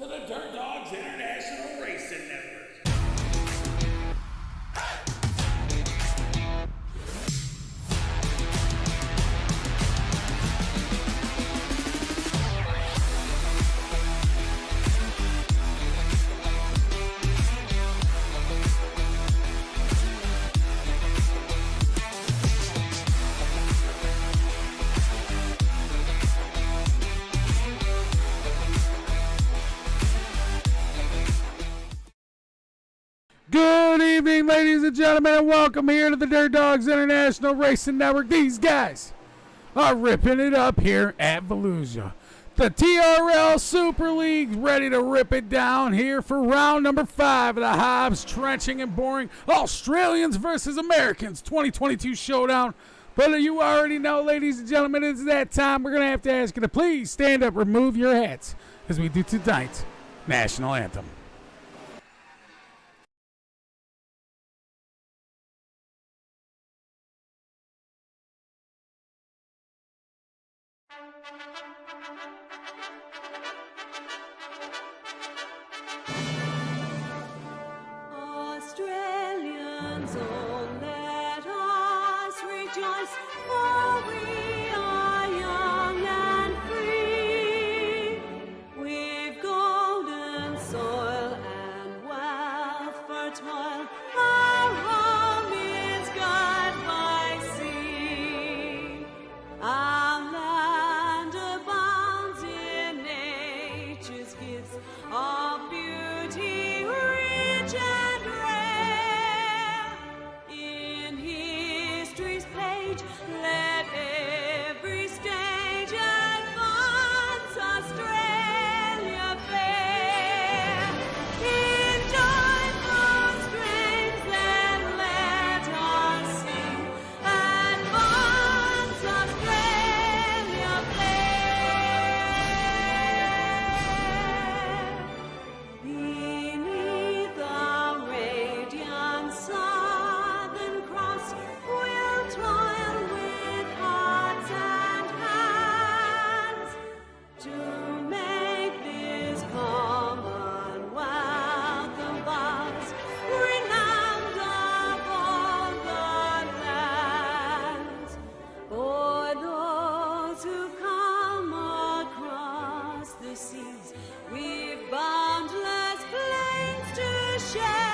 the Dirt Dogs International Racing Network. Good evening, ladies and gentlemen, and welcome here to the Dirt Dogs International Racing Network. These guys are ripping it up here at Volusia. The TRL Super League ready to rip it down here for round number 5 of the Hobbs Trenching and Boring Australians versus Americans 2022 Showdown. But you already know, ladies and gentlemen, it's that time. We're going to have to ask you to please stand up, remove your hats, as we do tonight's National Anthem. Australians, oh, let us rejoice, for we are young and free. We've golden soil and wealth for toil. Our home is God by sea. Our land abounds in nature's gifts of beauty rich and rare. In history's page, let every stage advance Australia fair. In joyful strains, then let us sing, advance Australia fair. Beneath the radiant Southern Cross, we'll toil with hearts and hands to make this Commonwealth of ours renowned of all the lands. For those who come across the seas, we've boundless plains to share.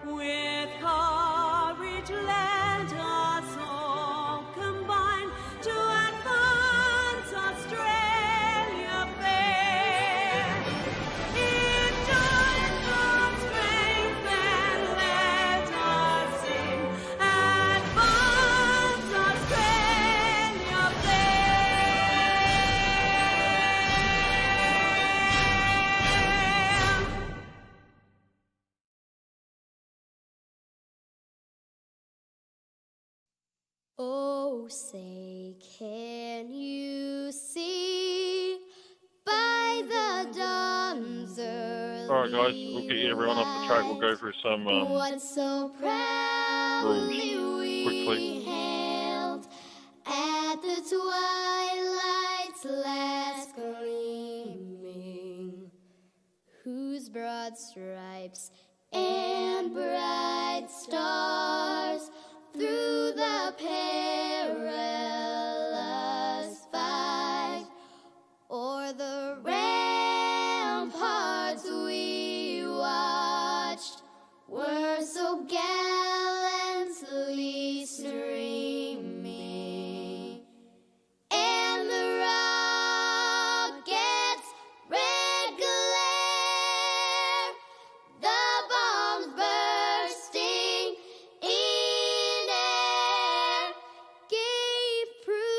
With courage, let us all combine to advance Australia fair. In joyful strains, then let us sing, advance Australia fair. Oh, say, can you see by the dawn's early All right, guys, we'll get everyone off the track. We'll go through some what so proudly rules we quickly. hailed at the twilight's last gleaming, whose broad stripes and bright stars through the perilous fight o'er the ramparts we watched were so gallantly streaming, and the rockets' red glare, the bombs bursting in air, gave proof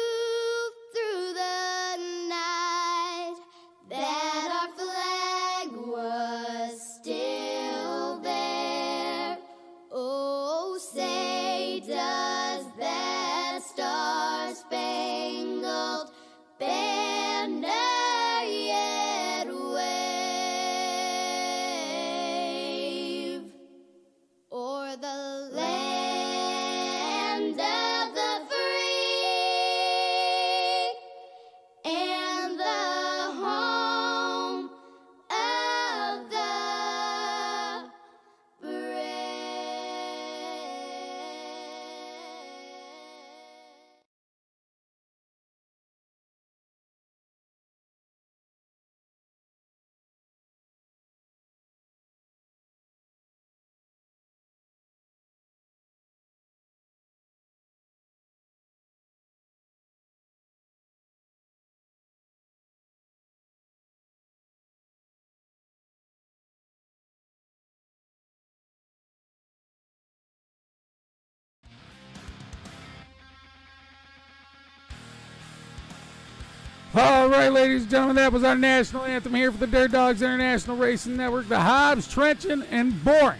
All right, ladies and gentlemen, that was our national anthem here for the Dirt Dogs International Racing Network. The Hobbs, Trenchant, and Boring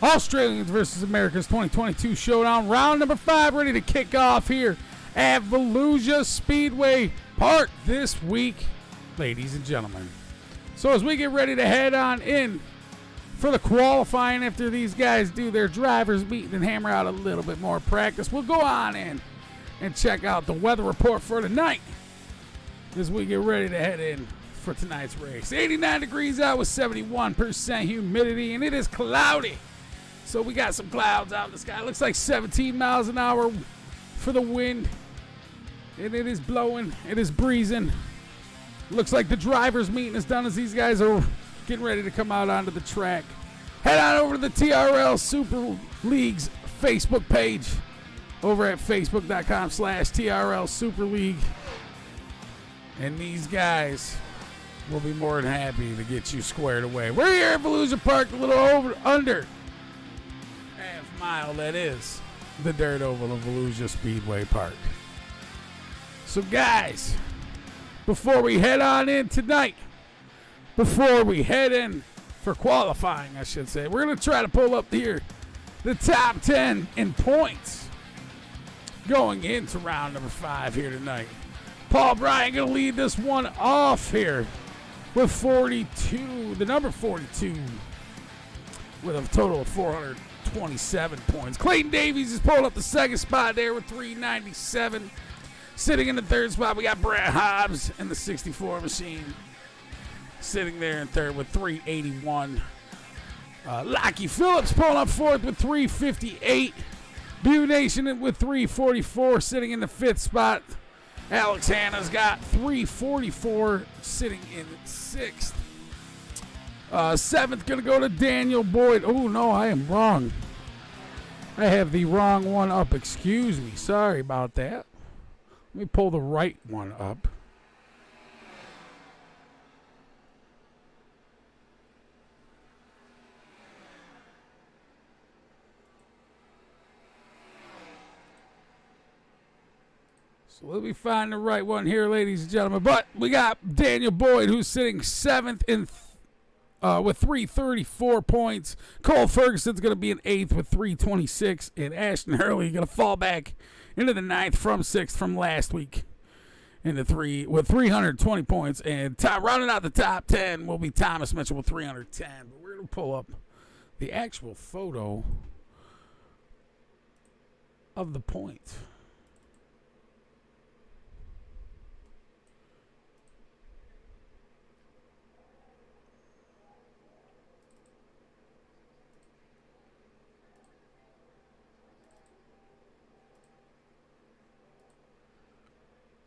Australians versus Americans 2022 Showdown. Round number 5 ready to kick off here at Volusia Speedway Park this week, ladies and gentlemen. So as we get ready to head on in for the qualifying after these guys do their drivers meet and hammer out a little bit more practice, we'll go on in and check out the weather report for tonight as we get ready to head in for tonight's race. 89 degrees out with 71% humidity, and it is cloudy. So we got some clouds out in the sky. Looks like 17 miles an hour for the wind, and it is blowing. It is breezing. Looks like the drivers meeting is done as these guys are getting ready to come out onto the track. Head on over to the TRL Super League's Facebook page over at facebook.com/TRL Super League. And these guys will be more than happy to get you squared away. We're here at Volusia Park, a little under half mile, that is the dirt oval of Volusia Speedway Park. So guys, before we head on in tonight, before we head in for qualifying, I should say, we're going to try to pull up here the top 10 in points going into round number 5 here tonight. Paul Bryan going to lead this one off here with 42, the number 42, with a total of 427 points. Clayton Davies is pulling up the second spot there with 397. Sitting in the third spot, we got Brett Hobbs in the 64 machine. Sitting there in third with 381. Lockie Phillips pulling up fourth with 358. Bew Nation with 344, sitting in the fifth spot. Alex Hanna's got 344, sitting in sixth. Seventh going to go to Daniel Boyd. Oh, no, I am wrong. I have the wrong one up. Excuse me. Sorry about that. Let me pull the right one up. So let me find the right one here, ladies and gentlemen. But we got Daniel Boyd, who's sitting seventh in with 334 points. Cole Ferguson's going to be in eighth with 326. And Ashton Hurley going to fall back into the ninth from sixth from last week into three with 320 points. And rounding out the top 10 will be Thomas Mitchell with 310. But we're going to pull up the actual photo of the points.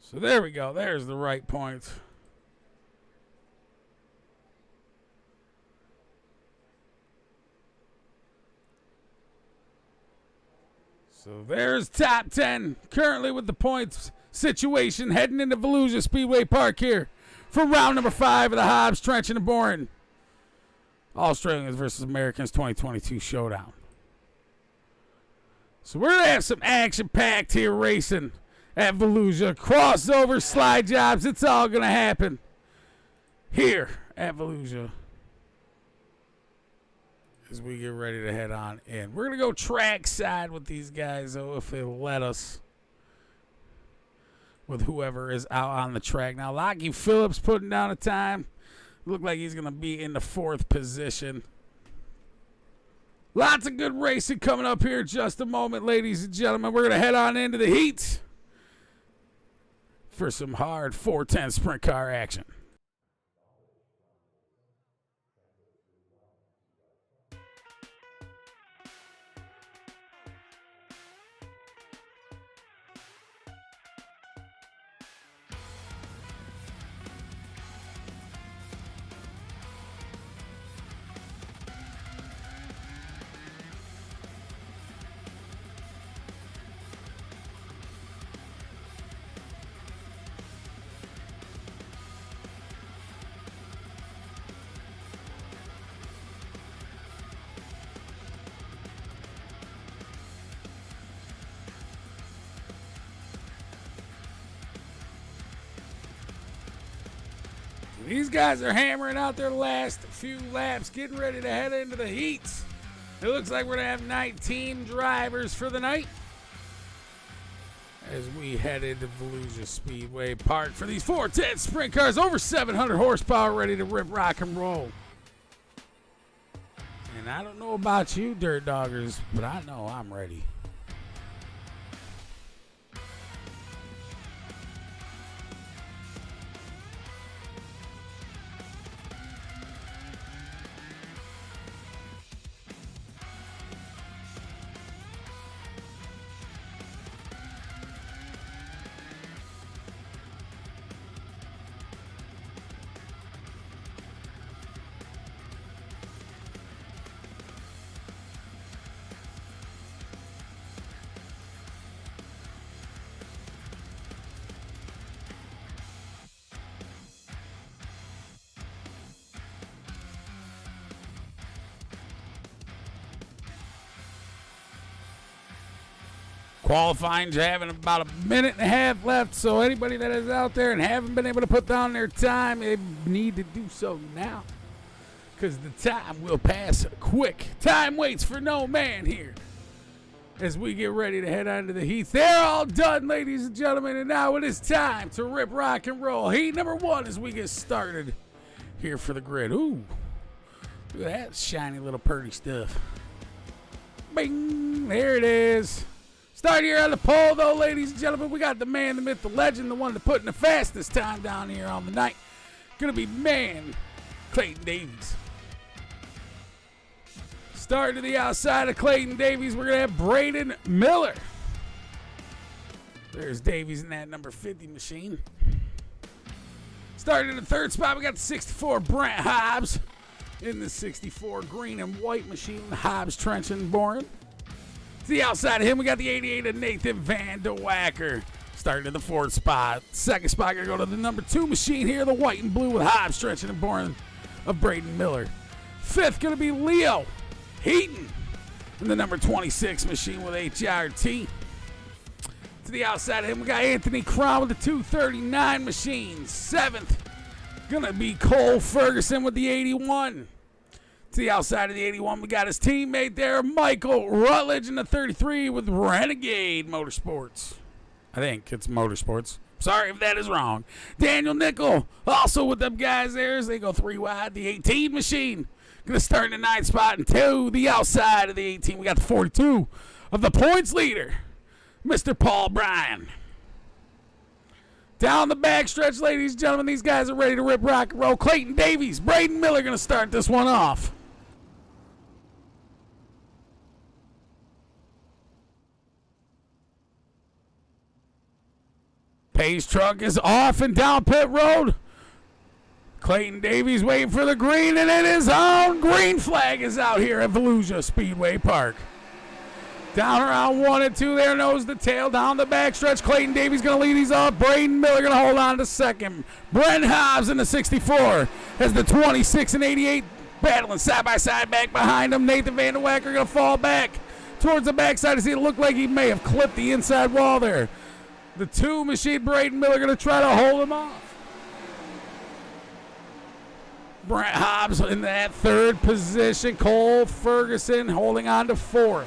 So there we go. There's the right points. So there's top 10 currently with the points situation heading into Volusia Speedway Park here for round number 5 of the Hobbs, Trenchant, and Boring Australians versus Americans 2022 Showdown. So we're going to have some action-packed here racing at Volusia. Crossover, slide jobs, it's all going to happen here at Volusia as we get ready to head on in. We're going to go track side with these guys, though, if they'll let us, with whoever is out on the track. Now, Lockie Phillips putting down a time. Look like he's going to be in the 4th position. Lots of good racing coming up here in just a moment, ladies and gentlemen. We're going to head on into the heat for some hard 410 sprint car action. These guys are hammering out their last few laps, getting ready to head into the heats. It looks like we're going to have 19 drivers for the night as we head into Volusia Speedway Park for these 410 sprint cars, over 700 horsepower, ready to rip, rock, and roll. And I don't know about you, Dirt Doggers, but I know I'm ready. Qualifying's having about a minute and a half left, so anybody that is out there and haven't been able to put down their time, they need to do so now, because the time will pass quick. Time waits for no man here as we get ready to head on to the heats. They're all done, ladies and gentlemen, and now it is time to rip, rock, and roll. Heat number 1 as we get started here for the grid. Ooh, look at that shiny little purdy stuff. Bing, there it is. Start here on the pole, though, ladies and gentlemen. We got the man, the myth, the legend, the one that put in the fastest time down here on the night. Gonna be man Clayton Davies. Starting to the outside of Clayton Davies, we're gonna have Braden Miller. There's Davies in that number 50 machine. Starting in the third spot, we got the 64 Brent Hobbs in the 64 green and white machine. Hobbs, Trench, and Boren. To the outside of him, we got the 88 of Nathan Van De Wacker. Starting in the fourth spot. Second spot, going to go to the number 2 machine here, the white and blue with Hobbs, Trench, and Boren of Braden Miller. Fifth, going to be Leo Heaton in the number 26 machine with HRT. To the outside of him, we got Anthony Crown with the 239 machine. Seventh, going to be Cole Ferguson with the 81. To the outside of the 81, we got his teammate there, Michael Rutledge in the 33 with Renegade Motorsports. I think it's Motorsports. Sorry if that is wrong. Daniel Nickel also with them guys there as they go 3 wide. The 18 machine going to start in the 9th spot. And to the outside of the 18, we got the 42 of the points leader, Mr. Paul Bryan. Down the backstretch, ladies and gentlemen, these guys are ready to rip, rock, and roll. Clayton Davies, Braden Miller going to start this one off. Pace truck is off and down pit road. Clayton Davies waiting for the green, and it is on. Green flag is out here at Volusia Speedway Park. Down around 1 and 2 there, nose to tail. Down the backstretch, Clayton Davies going to lead these off. Braden Miller going to hold on to second. Brent Hobbs in the 64 has the 26 and 88 battling side by side back behind him. Nathan Van De Wacker going to fall back towards the backside as it looked like he may have clipped the inside wall there. The 2 machine, Braden Miller, going to try to hold him off. Brent Hobbs in that 3rd position. Cole Ferguson holding on to 4th.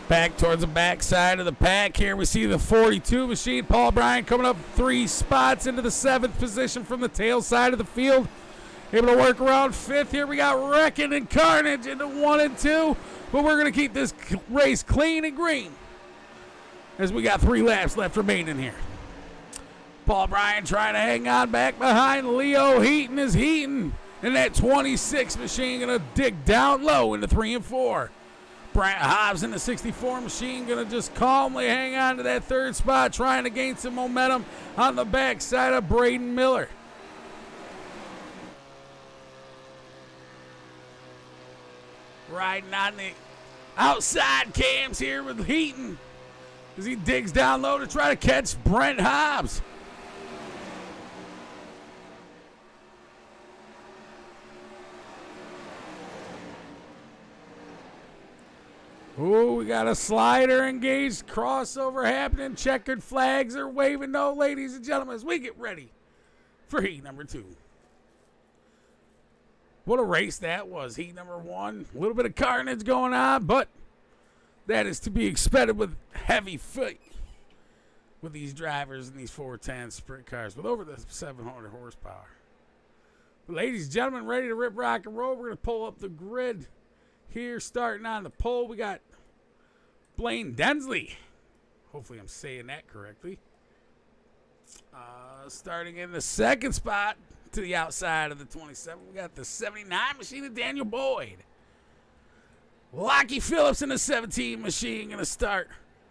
Back towards the backside of the pack here, we see the 42 machine. Paul Bryan coming up 3 spots into the 7th position from the tail side of the field. Able to work around 5th here. We got Wrecking and Carnage into 1 and 2. But we're going to keep this race clean and green as we got 3 laps left remaining here. Paul Bryan trying to hang on back behind. Leo Heaton is heating. And that 26 machine going to dig down low into 3 and 4. Brent Hobbs in the 64 machine going to just calmly hang on to that 3rd spot, trying to gain some momentum on the backside of Braden Miller. Riding on the outside cams here with Heaton as he digs down low to try to catch Brent Hobbs. Ooh, we got a slider engaged, crossover happening, checkered flags are waving. No, ladies and gentlemen, as we get ready for heat number 2. What a race that was. Heat number 1. A little bit of carnage going on, but that is to be expected with heavy foot with these drivers in these 410 sprint cars with over the 700 horsepower. But ladies and gentlemen, ready to rip, rock, and roll. We're going to pull up the grid here, starting on the pole. We got Blaine Densley. Hopefully I'm saying that correctly. Starting in the second spot to the outside of the 27, we got the 79 machine of Daniel Boyd. Lockie Phillips in the 17 machine going to start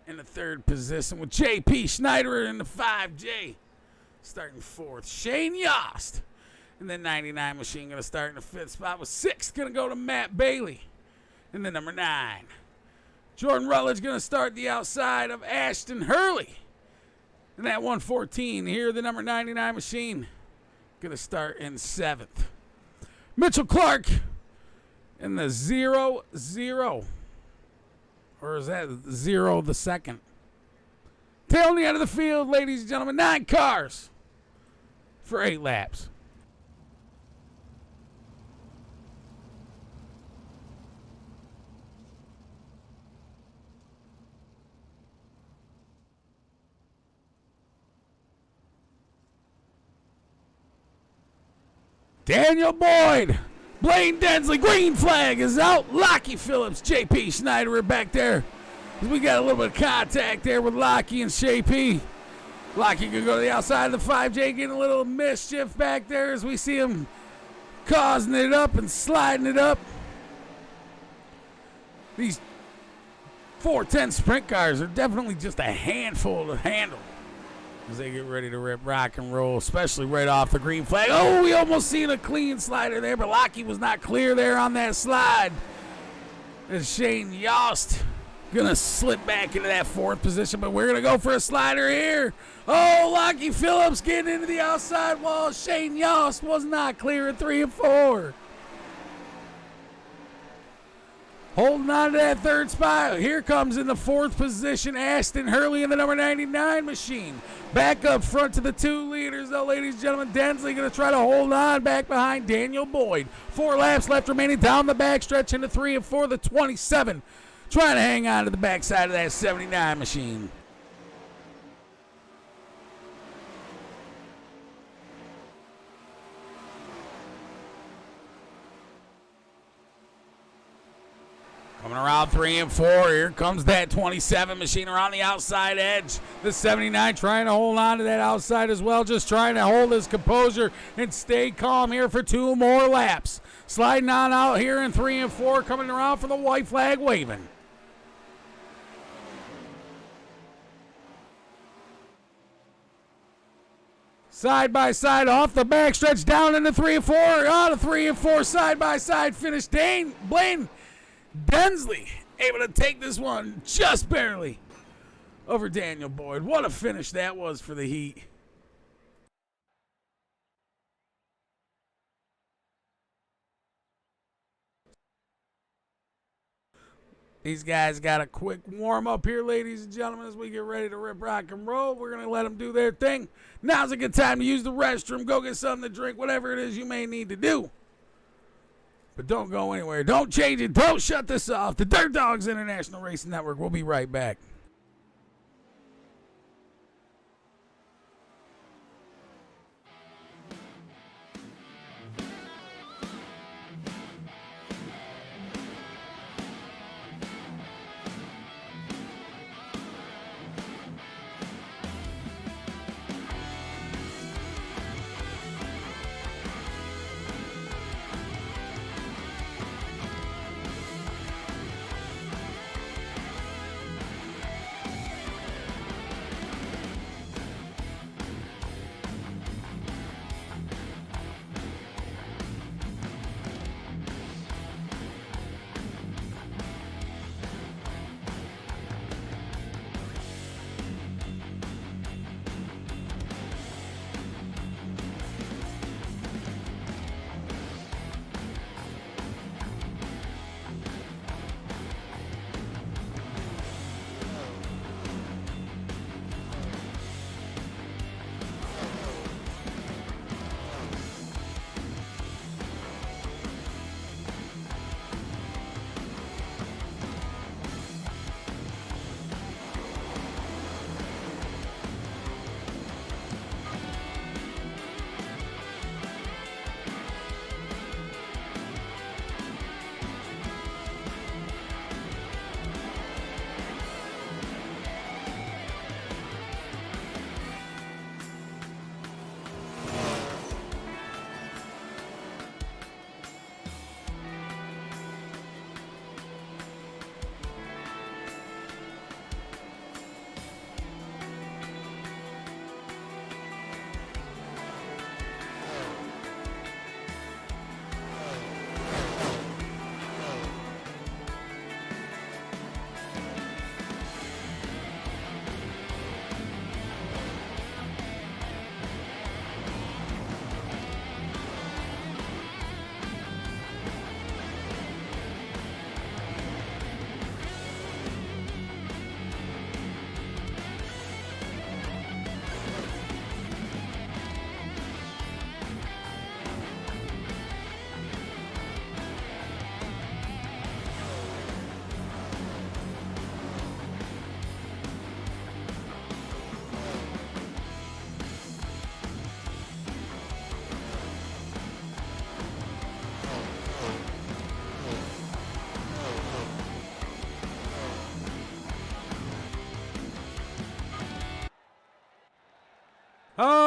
in the third position with J.P. Schneider in the 5J starting fourth. Shane Yost in the 99 machine going to start in the fifth spot with 6th going to go to Matt Bailey in the number 9. Jordan Rutledge going to start the outside of Ashton Hurley. And that 114 here, the number 99 machine, going to start in 7th. Mitchell Clark in the 0-0. Or is that 0 the second? Tail the end of the field, ladies and gentlemen. 9 cars for 8 laps. Daniel Boyd, Blaine Densley, green flag is out. Lockie Phillips, J.P. Schneider are back there. We got a little bit of contact there with Lockie and J.P. Lockie can go to the outside of the 5J, getting a little mischief back there as we see him causing it up and sliding it up. These 410 sprint cars are definitely just a handful to handle as they get ready to rip, rock, and roll, especially right off the green flag. Oh, we almost seen a clean slider there, but Lockie was not clear there on that slide. As Shane Yost gonna slip back into that 4th position, but we're gonna go for a slider here. Oh, Lockie Phillips getting into the outside wall. Shane Yost was not clear at 3 and 4. Holding on to that 3rd spot. Here comes in the 4th position, Ashton Hurley in the number 99 machine. Back up front to the 2 leaders, though, ladies and gentlemen. Densley going to try to hold on back behind Daniel Boyd. 4 laps left remaining down the backstretch into 3 and 4, the 27. Trying to hang on to the backside of that 79 machine. Coming around 3 and 4, here comes that 27 machine around the outside edge. The 79 trying to hold on to that outside as well, just trying to hold his composure and stay calm here for 2 more laps. Sliding on out here in 3 and 4, coming around for the white flag waving. Side by side off the backstretch down into 3 and 4. Out of 3 and 4 side by side finish. Blaine Densley able to take this one just barely over Daniel Boyd. What a finish that was for the heat. These guys got a quick warm up here, ladies and gentlemen, as we get ready to rip, rock, and roll. We're going to let them do their thing. Now's a good time to use the restroom, go get something to drink, whatever it is you may need to do. But don't go anywhere. Don't change it. Don't shut this off. The Dirt Dogs International Racing Network. We'll be right back.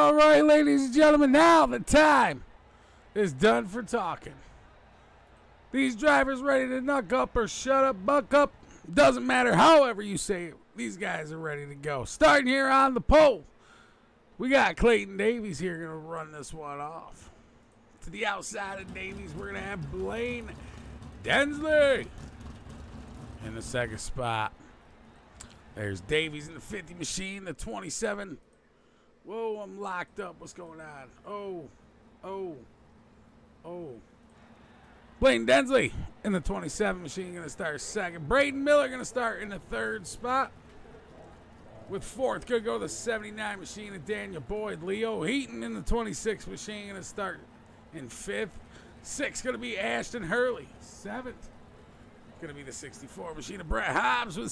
All right, ladies and gentlemen, now the time is done for talking. These drivers ready to knuck up or shut up, buck up. Doesn't matter however you say it. These guys are ready to go. Starting here on the pole, we got Clayton Davies here going to run this one off. To the outside of Davies, we're going to have Blaine Densley in the second spot. There's Davies in the 50 machine, the 27. Whoa, I'm locked up. What's going on? Oh. Blaine Densley in the 27 machine going to start second. Braden Miller going to start in the third spot. With fourth, going to go to the 79 machine of Daniel Boyd. Leo Heaton in the 26 machine going to start in fifth. Sixth going to be Ashton Hurley. Seventh going to be the 64 machine of Brett Hobbs. With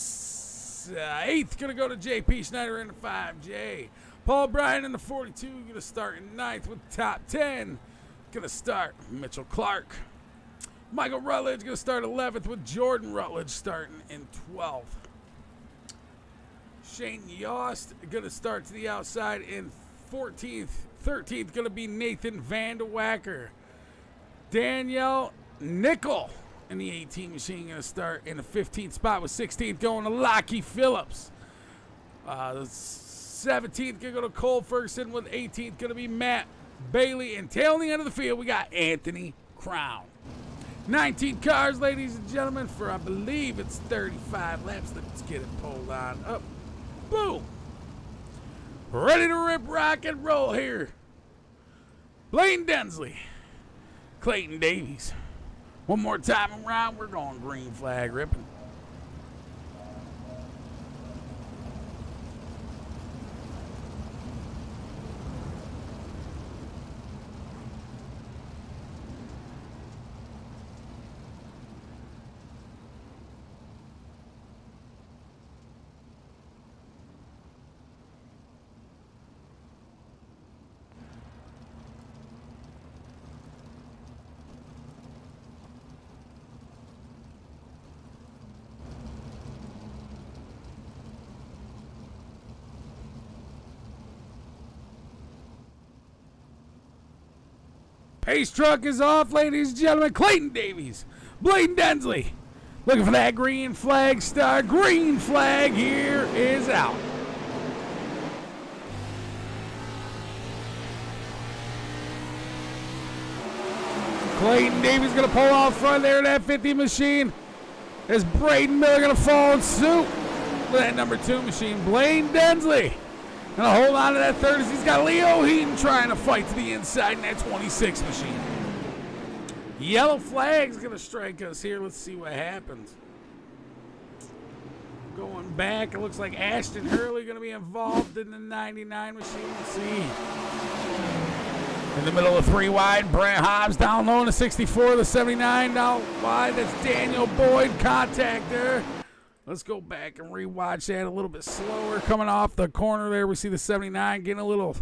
eighth going to go to JP Schneider in the 5J. Paul Bryan in the 42 going to start in ninth. With top 10 going to start Mitchell Clark. Michael Rutledge going to start 11th with Jordan Rutledge starting in 12th. Shane Yost going to start to the outside in 14th. 13th going to be Nathan Vandewacker. Danielle Nickel in the 18 machine going to start in the 15th spot with 16th going to Lockie Phillips. The 17th going to go to Cole Ferguson with 18th going to be Matt Bailey. And tailing the end of the field, we got Anthony Crown. 19 cars, ladies and gentlemen, for I believe it's 35 laps. Let's get it pulled on up. Boom. Ready to rip, rock, and roll here. Blaine Densley. Clayton Davies. One more time around, we're going green flag ripping. Pace truck is off, ladies and gentlemen. Clayton Davies, Blaine Densley, looking for that green flag start. Green flag here is out. Clayton Davies going to pull off front there in that 50 machine. Is Braden Miller going to follow in suit with that number 2 machine? Blaine Densley going to hold on to that third as he's got Leo Heaton trying to fight to the inside in that 26 machine. Yellow flag's going to strike us here. Let's see what happens. Going back, it looks like Ashton Hurley going to be involved in the 99 machine. Let's see. In the middle of 3 wide, Brent Hobbs down low in the 64, the 79 down wide. That's Daniel Boyd, contact there. Let's go back and rewatch that a little bit slower. Coming off the corner there, we see the 79 getting a little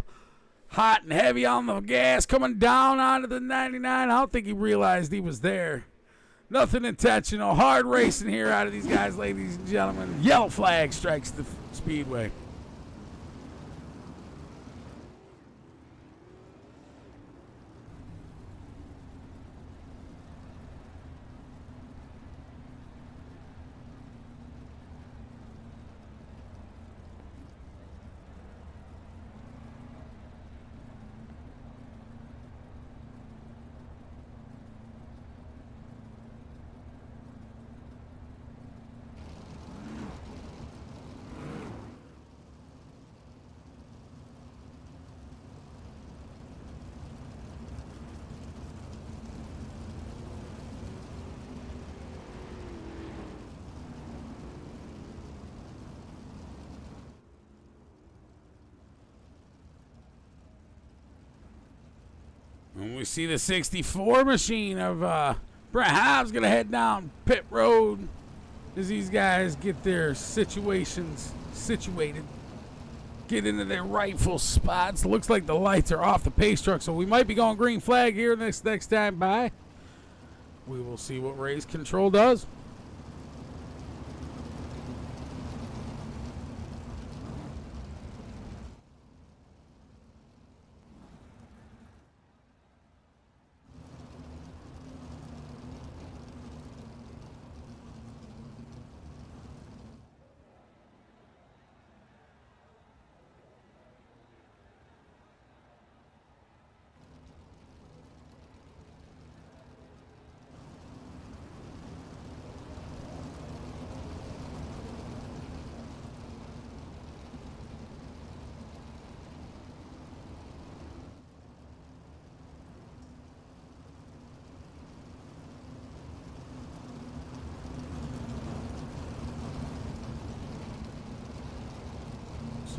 hot and heavy on the gas. Coming down onto the 99. I don't think he realized he was there. Nothing intentional. Hard racing here out of these guys, ladies and gentlemen. Yellow flag strikes the speedway. And we see the 64 machine of Brent Hobbs going to head down pit road as these guys get their situations situated. Get into their rightful spots. Looks like the lights are off the pace truck, so we might be going green flag here next time by. We will see what race control does.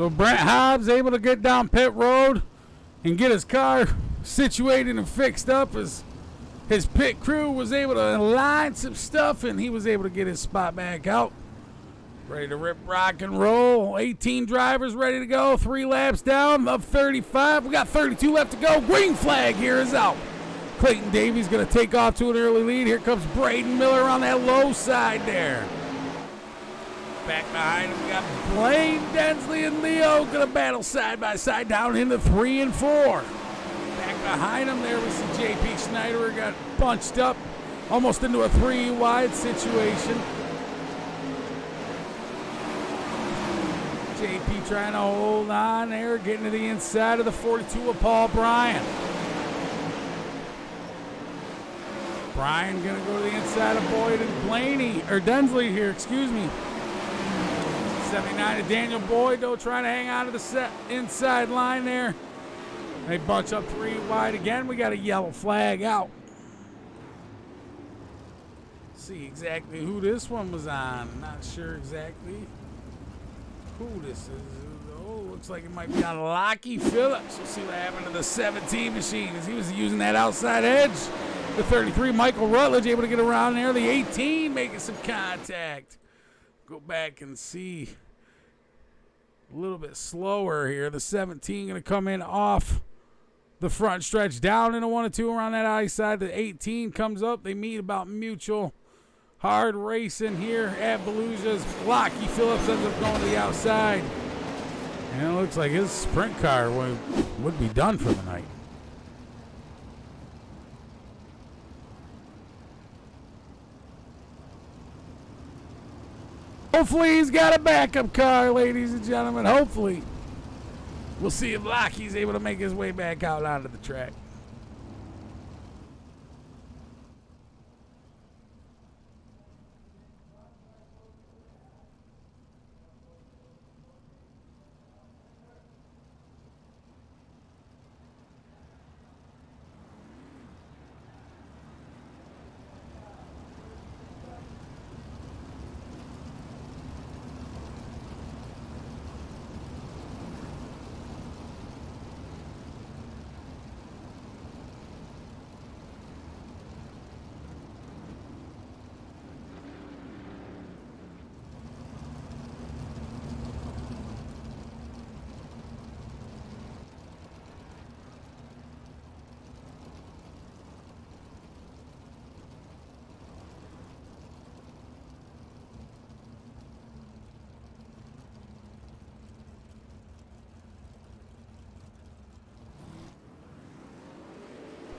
So Brent Hobbs able to get down pit road and get his car situated and fixed up as his pit crew was able to align some stuff, and he was able to get his spot back out. Ready to rip, rock, and roll. 18 drivers ready to go. 3 laps down of 35. We got 32 left to go. Green flag here is out. Clayton Davies going to take off to an early lead. Here comes Braden Miller on that low side there. Back behind him, we got Blaine Densley and Leo going to battle side by side down into 3 and 4. Back behind him, there was some JP Schneider got bunched up almost into a 3-wide situation. JP trying to hold on there, getting to the inside of the 42 of Paul Bryan. Bryan gonna go to the inside of Boyd and Blaney, or Densley here, excuse me. 79 of Daniel Boyd, though, trying to hang on to the inside line there. They bunch up 3 wide again. We got a yellow flag out. See exactly who this one was on. Not sure exactly who this is. Oh, looks like it might be on Lockie Phillips. We'll see what happened to the 17 machine as he was using that outside edge. The 33, Michael Rutledge, able to get around there. The 18 making some contact. Go back and see a little bit slower here. The 17 going to come in off the front stretch down into 1 and 2 around that outside. The 18 comes up. They meet about mutual. Hard racing here at Volusia's. Lockie Phillips ends up going to the outside. And it looks like his sprint car would be done for the night. Hopefully he's got a backup car, ladies and gentlemen. Hopefully. We'll see if Lockie's able to make his way back out onto the track.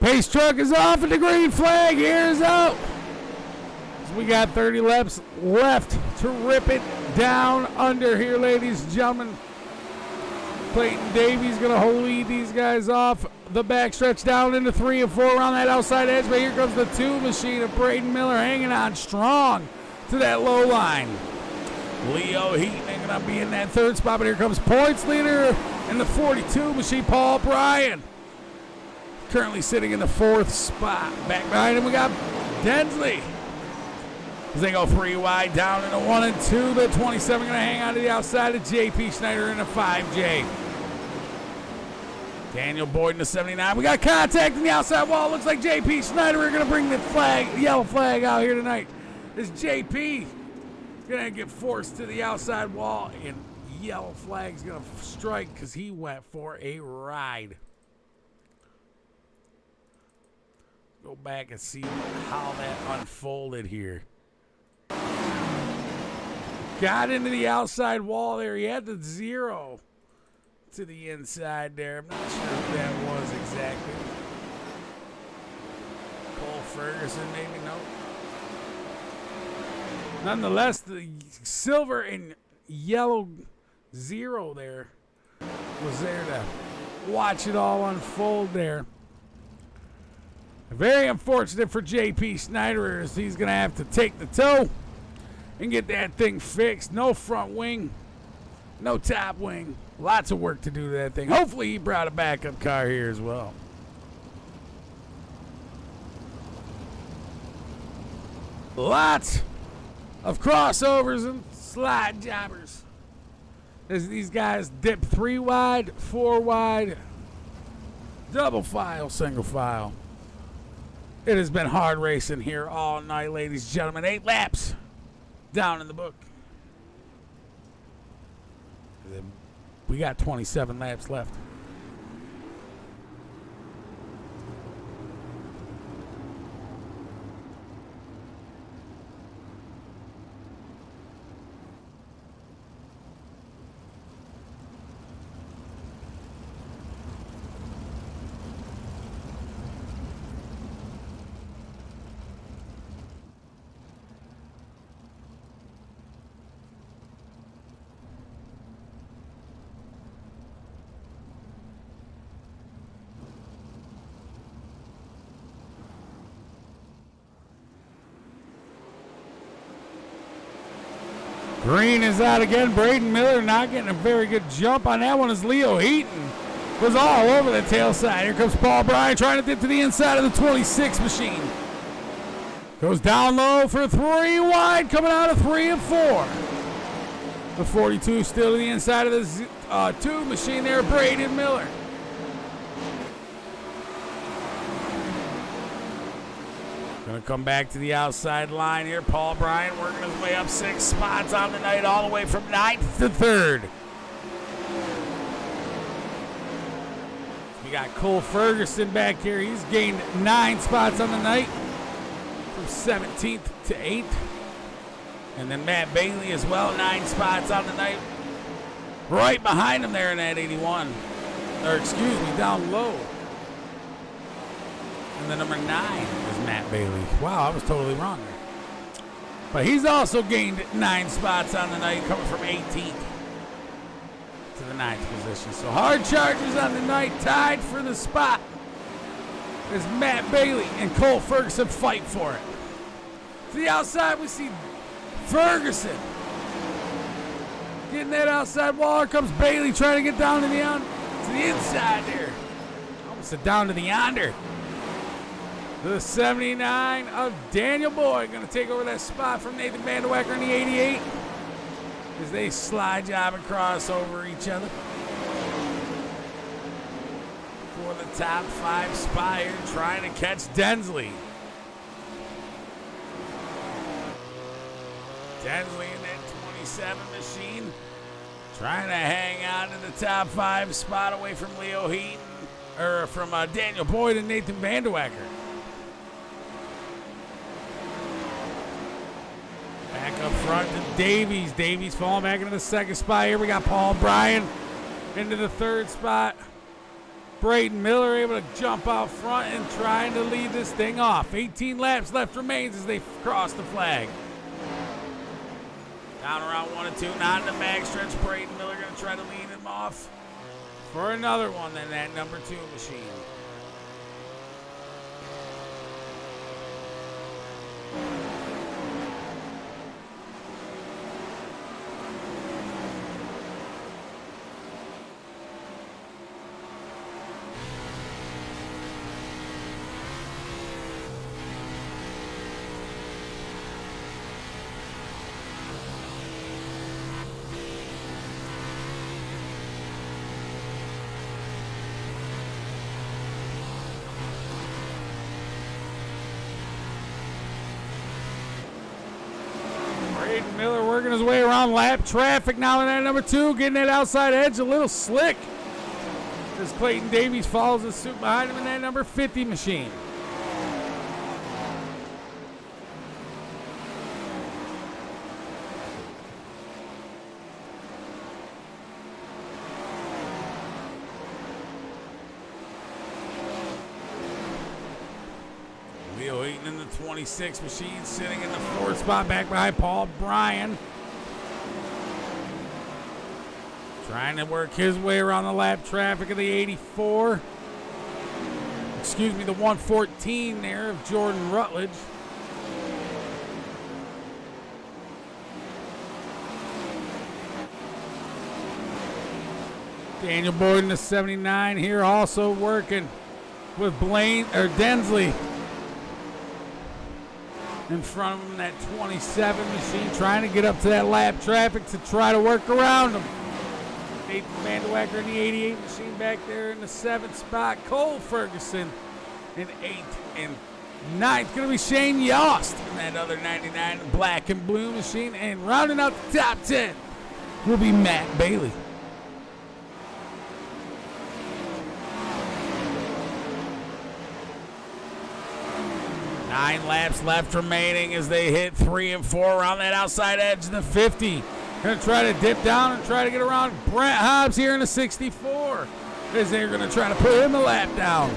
Pace truck is off and the green flag here is out. So we got 30 laps left to rip it down under here, ladies and gentlemen. Clayton Davies going to lead these guys off the backstretch down into 3 and 4 around that outside edge. But here comes the 2 machine of Braden Miller hanging on strong to that low line. Leo Heaton going to be in that 3rd spot, but here comes points leader in the 42 machine, Paul Bryan. Currently sitting in the 4th spot. Back behind him, we got Densley. As they go 3 wide down into 1 and 2. The 27 going to hang on to the outside of JP Schneider in the 5J. Daniel Boyd in the 79. We got contact in the outside wall. Looks like JP Schneider are going to bring the flag, the yellow flag out here tonight. This JP is going to get forced to the outside wall, and yellow flag's going to strike because he went for a ride. Go back and see how that unfolded here. Got into the outside wall there. He had the 0 to the inside there. I'm not sure who that was exactly. Cole Ferguson, maybe, no. Nonetheless, the silver and yellow 0 there was there to watch it all unfold there. Very unfortunate for JP Schneider as he's going to have to take the tow and get that thing fixed. No front wing, no top wing. Lots of work to do to that thing. Hopefully he brought a backup car here as well. Lots of crossovers and slide jobbers as these guys dip 3 wide, 4 wide, double file, single file. It has been hard racing here all night, ladies and gentlemen. 8 laps down in the book. We got 27 laps left. Green is out again. Braden Miller not getting a very good jump on that one as Leo Heaton was all over the tail side. Here comes Paul Bryan trying to dip to the inside of the 26 machine. Goes down low for 3 wide, coming out of 3 and 4. The 42 still to the inside of the 2 machine there, Braden Miller. Going to come back to the outside line here. Paul Bryan working his way up 6 spots on the night, all the way from 9th to 3rd. We got Cole Ferguson back here. He's gained 9 spots on the night from 17th to 8th. And then Matt Bailey as well, 9 spots on the night. Right behind him there in that 81. Or excuse me, down low. And the number 9 is Matt Bailey. Wow, I was totally wrong there. But he's also gained 9 spots on the night, coming from 18th to the 9th position. So hard chargers on the night, tied for the spot as Matt Bailey and Cole Ferguson fight for it. To the outside, we see Ferguson getting that outside wall. Here comes Bailey trying to get down to the inside there. Almost said down to the yonder. The 79 of Daniel Boyd going to take over that spot from Nathan Vanderwacker in the 88 as they slide job and cross over each other for the top 5 spot here, trying to catch Densley. Densley in that 27 machine trying to hang on to the top 5 spot away from Leo Heaton, or from Daniel Boyd and Nathan Vanderwacker. Back up front to Davies. Davies falling back into the 2nd spot here. We got Paul Bryan into the 3rd spot. Braden Miller able to jump out front and trying to lead this thing off. 18 laps left remains as they cross the flag. Down around 1 and 2, not in the backstretch. Braden Miller going to try to lead him off for another one than that number 2 machine. Miller working his way around lap traffic now in that number 2, getting that outside edge a little slick as Clayton Davies follows the suit behind him in that number 50 machine. Leo Heaton in the 26 machine, sitting in the 4th spot back behind Paul Bryan. Trying to work his way around the lap traffic of the 84. Excuse me, the 114 there of Jordan Rutledge. Daniel Boyd in the 79 here, also working with Densley in front of him, that 27 machine, trying to get up to that lap traffic to try to work around him. Nathan Vanderwacker in the 88 machine back there in the 7th spot. Cole Ferguson in 8th, and 9th going to be Shane Yost in that other 99 black and blue machine. And rounding out the top 10 will be Matt Bailey. Nine laps left remaining as they hit 3 and 4 around that outside edge of the 50. Going to try to dip down and try to get around Brent Hobbs here in the 64 as they're going to try to put him a lap down.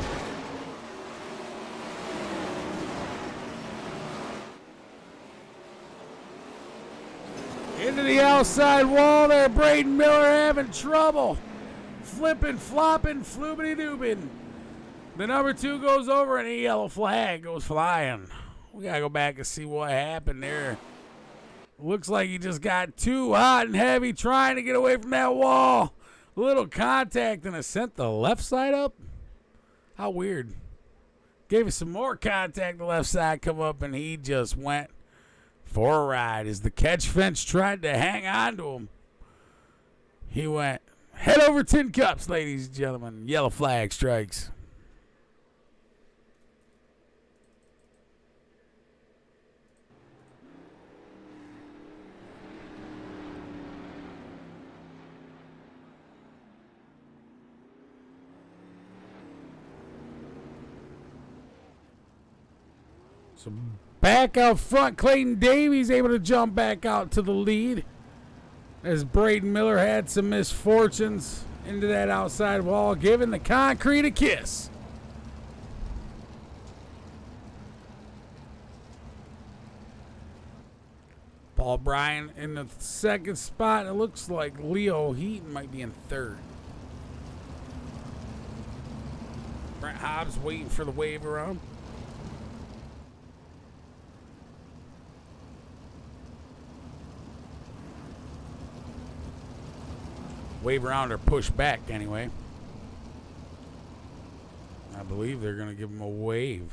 Into the outside wall there, Braden Miller having trouble. Flipping, flopping, floobity-doobin. The number 2 goes over and a yellow flag goes flying. We got to go back and see what happened there. Looks like he just got too hot and heavy trying to get away from that wall. A little contact and it sent the left side up. How weird. Gave us some more contact, the left side come up, and he just went for a ride as the catch fence tried to hang on to him. He went head over tin cups, ladies and gentlemen. Yellow flag strikes. So back out front, Clayton Davies able to jump back out to the lead as Braden Miller had some misfortunes into that outside wall, giving the concrete a kiss. Paul Bryan in the 2nd spot. It looks like Leo Heaton might be in 3rd. Brent Hobbs waiting for the wave around. Wave around or push back anyway. I believe they're going to give him a wave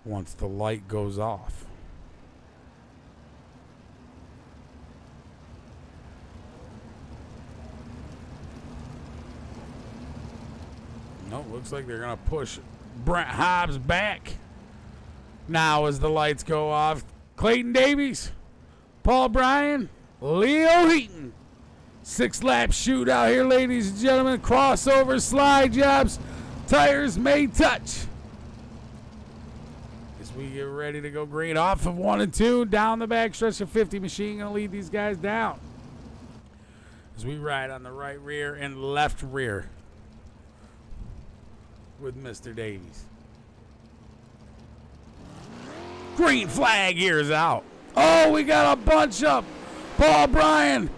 once the light goes off. No, looks like they're going to push Brent Hobbs back now as the lights go off. Clayton Davies, Paul Bryan, Leo Heaton. 6-lap shootout here, ladies and gentlemen. Crossover, slide jobs, tires may touch. As we get ready to go green off of 1 and 2, down the back stretch of 50 machine, gonna lead these guys down. As we ride on the right rear and left rear with Mr. Davies. Green flag here is out. Oh, we got a bunch up. Paul Bryan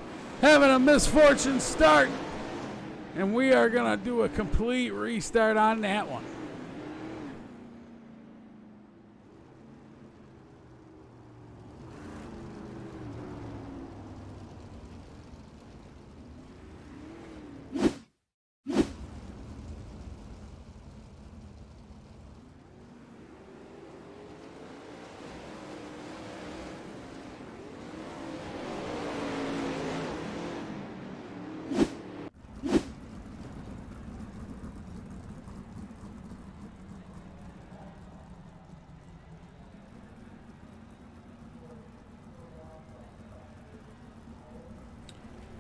having a misfortune start, and we are going to do a complete restart on that one.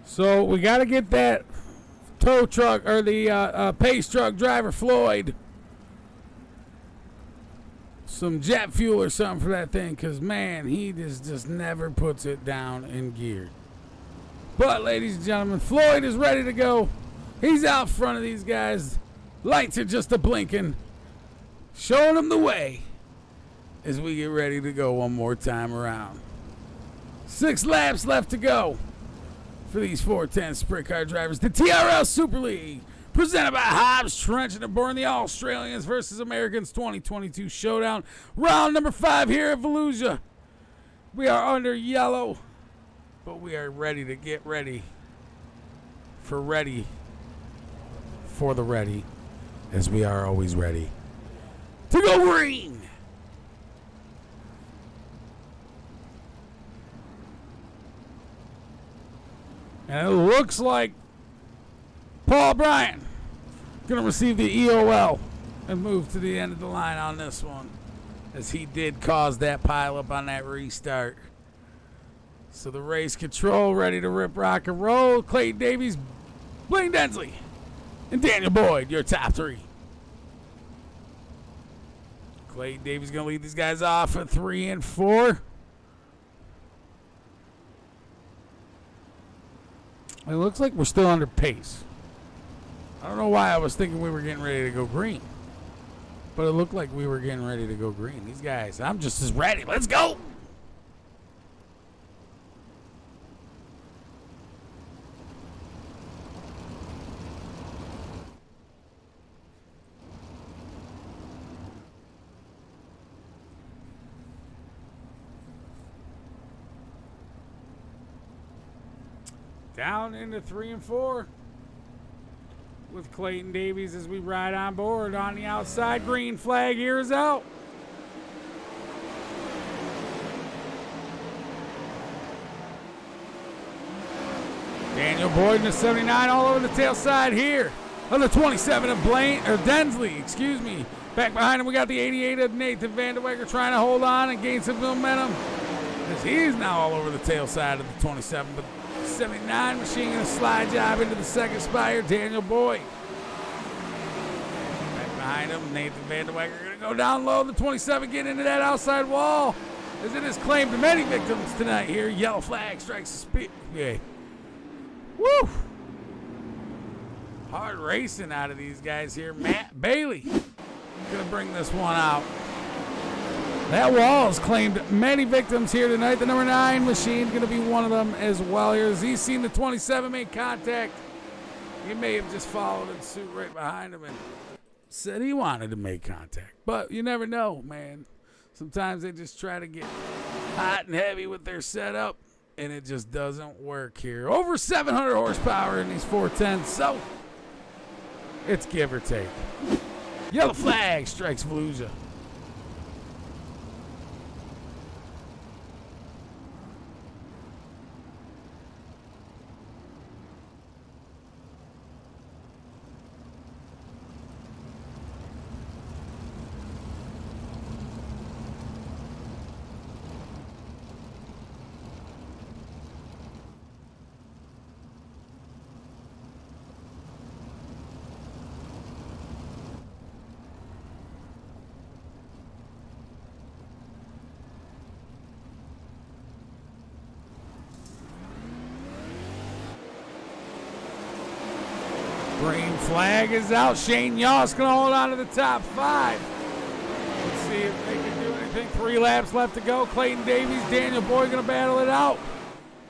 So we got to get that tow truck or the pace truck driver Floyd some jet fuel or something for that thing, because man, he just never puts it down in gear. But ladies and gentlemen, Floyd is ready to go. He's out front of these guys. Lights are just a blinking, showing them the way as we get ready to go one more time around. 6 laps left to go for these 410 sprint car drivers. The TRL Super League, presented by Hobbs, Trench, and Born, the Australians versus Americans 2022 Showdown. Round number 5 here at Volusia. We are under yellow, but we are ready to get ready for the ready, as we are always ready to go green. And it looks like Paul Bryant going to receive the EOL and move to the end of the line on this one, as he did cause that pileup on that restart. So the race control ready to rip, rock, and roll. Clayton Davies, Blaine Densley, and Daniel Boyd, your top three. Clayton Davies going to lead these guys off at 3 and 4. It looks like we're still under pace. I don't know why I was thinking we were getting ready to go green, but it looked like we were getting ready to go green. These guys, I'm just as ready. Let's go. Down into 3 and 4 with Clayton Davies as we ride on board on the outside. Green flag here is out. Daniel Boyd in the 79 all over the tail side here. On the 27 of Densley, excuse me. Back behind him, we got the 88 of Nathan Vanderweger trying to hold on and gain some momentum, as he's now all over the tail side of the 27. But 79 machine going to slide job into the second spot here. Daniel Boyd. Back behind him, Nathan Vanderweger going to go down low. The 27 getting into that outside wall, as it has claimed many victims tonight here. Yellow flag strikes the speedway. Woo! Hard racing out of these guys here. Matt Bailey going to bring this one out. That wall has claimed many victims here tonight. The number 9 machine going to be one of them as well here. As he's seen the 27 make contact, he may have just followed in suit right behind him and said he wanted to make contact. But you never know, man. Sometimes they just try to get hot and heavy with their setup, and it just doesn't work here. Over 700 horsepower in these 410s, so it's give or take. Yellow flag strikes Volusia. Green flag is out. Shane Yoss going to hold on to the top 5. Let's see if they can do anything. 3 laps left to go. Clayton Davies, Daniel Boyd going to battle it out.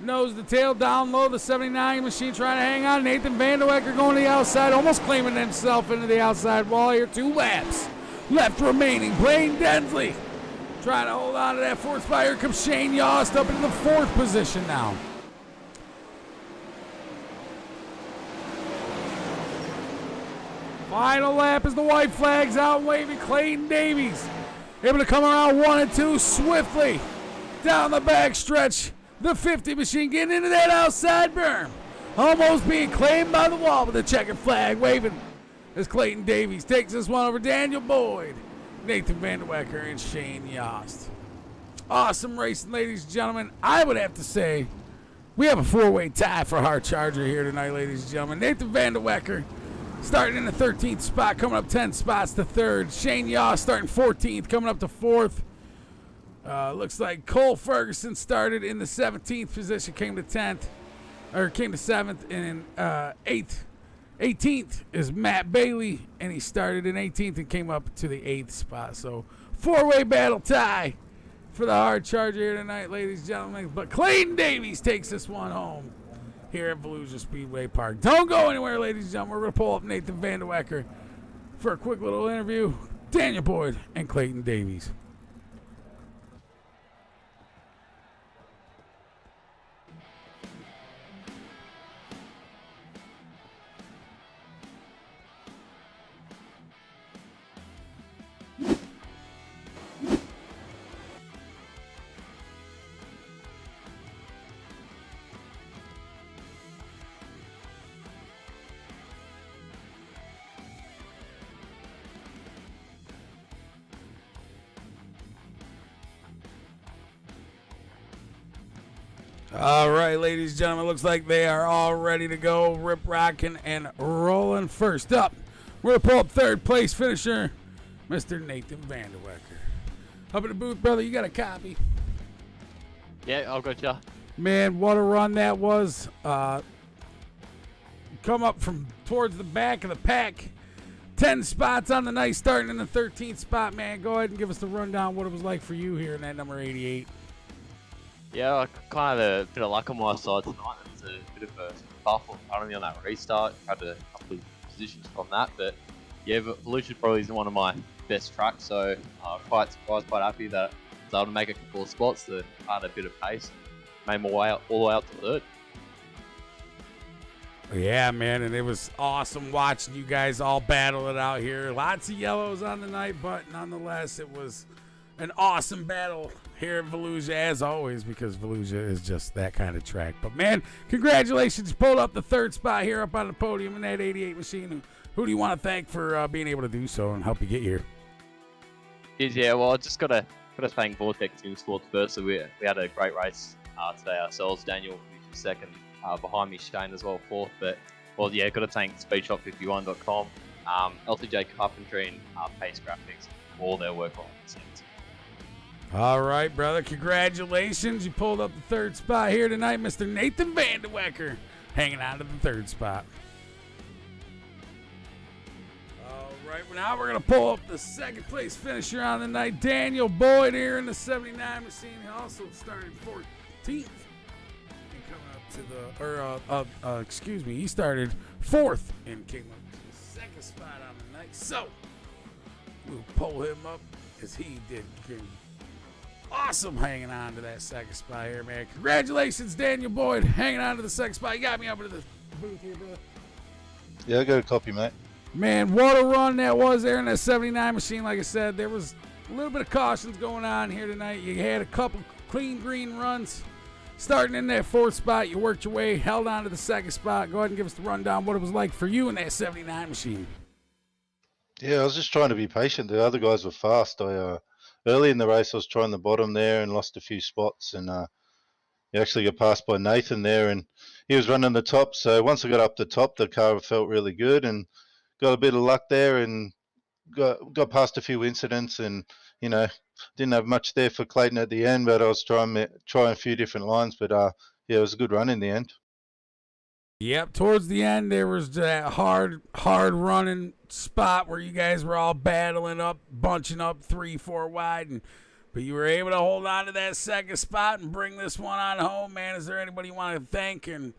Nose to tail, down low. The 79 machine trying to hang on. Nathan Vanderwecker going to the outside, almost claiming himself into the outside wall here. 2 laps left remaining. Blaine Densley trying to hold on to that 4th spot. Here comes Shane Yost up into the 4th position now. Final lap as the white flag's out waving. Clayton Davies able to come around 1 and 2 swiftly down the back stretch. The 50 machine getting into that outside berm, almost being claimed by the wall with the checkered flag waving as Clayton Davies takes this one over Daniel Boyd, Nathan Vanderwecker, and Shane Yost. Awesome racing, ladies and gentlemen. I would have to say we have a 4-way tie for Hard Charger here tonight, ladies and gentlemen. Nathan Vanderwecker starting in the 13th spot, coming up 10 spots to 3rd. Shane Yost starting 14th, coming up to 4th. Looks like Cole Ferguson started in the 17th position, came to 10th, or came to 7th, and 8th. 18th is Matt Bailey, and he started in 18th and came up to the 8th spot. So 4-way battle tie for the Hard Charger here tonight, ladies and gentlemen. But Clayton Davies takes this one home here at Volusia Speedway Park. Don't go anywhere, ladies and gentlemen. We're going to pull up Nathan Vanderwecker for a quick little interview. Daniel Boyd and Clayton Davies. All right, ladies and gentlemen, looks like they are all ready to go, rip rocking and rolling. First up, we're going to pull up third place finisher, Mr. Nathan Vanderwecker. Up in the booth, brother, you got a copy? Yeah, I'll got ya. Man, what a run that was. Come up from towards the back of the pack. 10 spots on the night, starting in the 13th spot, man. Go ahead and give us the rundown what it was like for you here in that number 88. Yeah, kind of a bit of luck on my side tonight. It was a bit of a buffle only on that restart. Had a couple of positions from that, but yeah, Volusia probably isn't one of my best tracks, so quite surprised, quite happy that I was able to make a couple of spots to add a bit of pace. Made my way all the way up to third. Yeah, man, and it was awesome watching you guys all battle it out here. Lots of yellows on the night, but nonetheless, it was an awesome battle here at Volusia, as always, because Volusia is just that kind of track. But, man, congratulations. You pulled up the third spot here up on the podium in that 88 machine. Who do you want to thank for being able to do so and help you get here? Yeah, well, I just gotta thank Vortex Team Sports first. So we had a great race today ourselves. Daniel finished second. Behind me, Shane as well, fourth. But, well, yeah, got to thank speedshop51.com, LCJ Carpentry, and Pace Graphics for all their work on the scenes. All right, brother. Congratulations. You pulled up the third spot here tonight, Mr. Nathan Vanderwecker, hanging on to the third spot. All right, well, now we're going to pull up the second place finisher on the night, Daniel Boyd here in the 79 machine. He also started 14th. He started fourth and came up to the second spot on the night. So we'll pull him up as he did awesome hanging on to that second spot here, man. Congratulations, Daniel Boyd, hanging on to the second spot. You got me up into the booth here, bro. Yeah, I got a copy, mate. Man, what a run that was there in that 79 machine. Like I said, there was a little bit of cautions going on here tonight. You had a couple clean green runs. Starting in that fourth spot, you worked your way, held on to the second spot. Go ahead and give us the rundown what it was like for you in that 79 machine. Yeah, I was just trying to be patient. The other guys were fast. Early in the race, I was trying the bottom there and lost a few spots. And you actually got passed by Nathan there, and he was running the top. So once I got up the top, the car felt really good and got a bit of luck there and got past a few incidents and, you know, didn't have much there for Clayton at the end, but I was trying a few different lines. But, yeah, it was a good run in the end. Yep, towards the end, there was that hard running spot where you guys were all battling up, bunching up 3-4 wide, but you were able to hold on to that second spot and bring this one on home, man. Is there anybody you want to thank and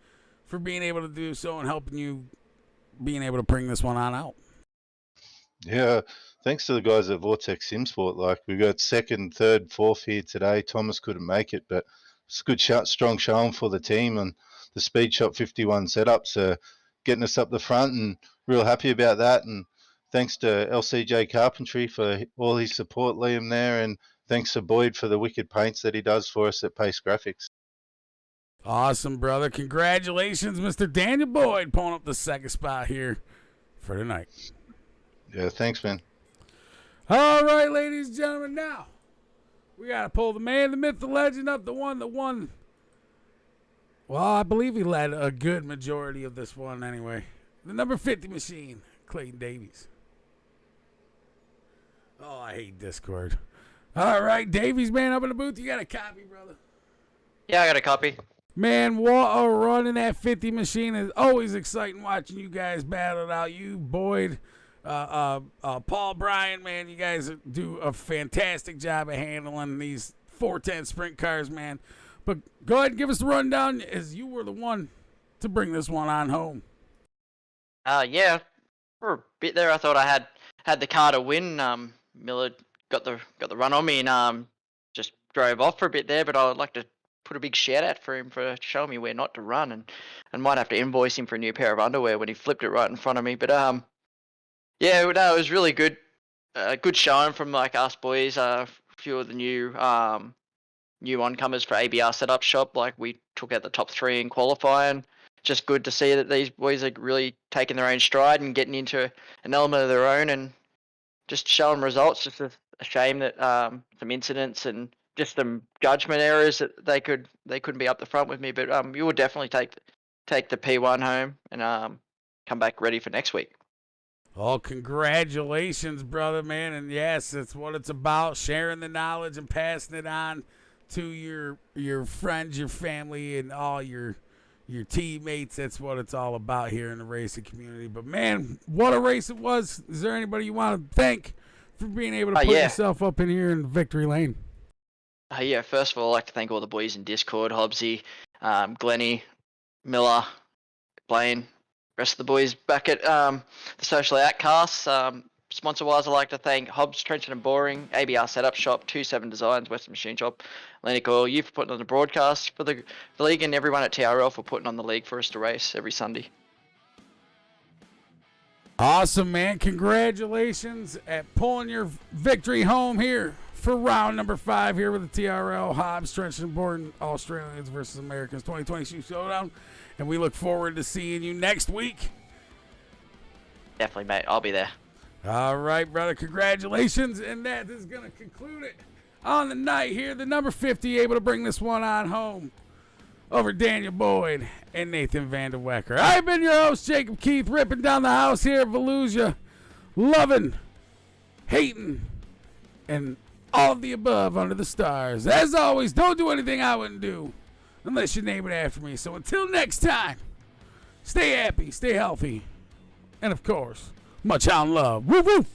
for being able to do so and helping you being able to bring this one on out? Yeah, thanks to the guys at Vortex Simsport. Like, we got second, third, fourth here today. Thomas couldn't make it, but it's a good strong showing for the team and the Speed Shop 51 setup. So getting us up the front and real happy about that. And thanks to LCJ Carpentry for all his support, Liam, there. And thanks to Boyd for the wicked paints that he does for us at Pace Graphics. Awesome, brother. Congratulations, Mr. Daniel Boyd, pulling up the second spot here for tonight. Yeah, thanks, man. All right, ladies and gentlemen, now we got to pull the man, the myth, the legend up, the one that won. Well, I believe he led a good majority of this one anyway. The number 50 machine, Clayton Davies. Oh, I hate Discord. All right, Davies, man, up in the booth. You got a copy, brother? Yeah, I got a copy. Man, what a run in that 50 machine. Is always exciting watching you guys battle it out. You, Boyd, Paul Bryan, man, you guys do a fantastic job of handling these 410 sprint cars, man. But go ahead and give us the rundown as you were the one to bring this one on home. Yeah, for a bit there, I thought I had the car to win. Miller got the run on me and just drove off for a bit there. But I would like to put a big shout out for him for showing me where not to run, and might have to invoice him for a new pair of underwear when he flipped it right in front of me. But yeah, no, it was really good. Good showing from like us boys. A few of the new oncomers for ABR setup shop. Like, we took out the top 3 in qualifying. Just good to see that these boys are really taking their own stride and getting into an element of their own and just showing results. Just a shame that some incidents and just some judgment errors that they couldn't be up the front with me. But you will definitely take the P1 home and come back ready for next week. Oh, congratulations, brother, man. And yes, that's what it's about, sharing the knowledge and passing it on to your friends, your family, and all your teammates. That's what it's all about here in the racing community. But, man, what a race it was. Is there anybody you want to thank for being able to put yourself up in here in victory lane? Yeah, first of all, I'd like to thank all the boys in Discord, Hobbsy, Glennie, Miller, Blaine, rest of the boys back at the Social Outcasts. Sponsor-wise, I'd like to thank Hobbs, Trenchard and Boring, ABR Setup Shop, 27 Designs, Western Machine Shop, Atlantic Oil, you for putting on the broadcast for the league, and everyone at TRL for putting on the league for us to race every Sunday. Awesome, man. Congratulations at pulling your victory home here for round number 5 here with the TRL Hobbs, Trenchard and Boring Australians versus Americans 2022 Showdown. And we look forward to seeing you next week. Definitely, mate. I'll be there. All right, brother. Congratulations. And that is going to conclude it on the night here. The number 50 able to bring this one on home over Daniel Boyd and Nathan Vanderwecker. I've been your host, Jacob Keith, ripping down the house here at Volusia. Loving, hating, and all of the above under the stars. As always, don't do anything I wouldn't do unless you name it after me. So until next time, stay happy, stay healthy, and of course, much on love. Woo woo!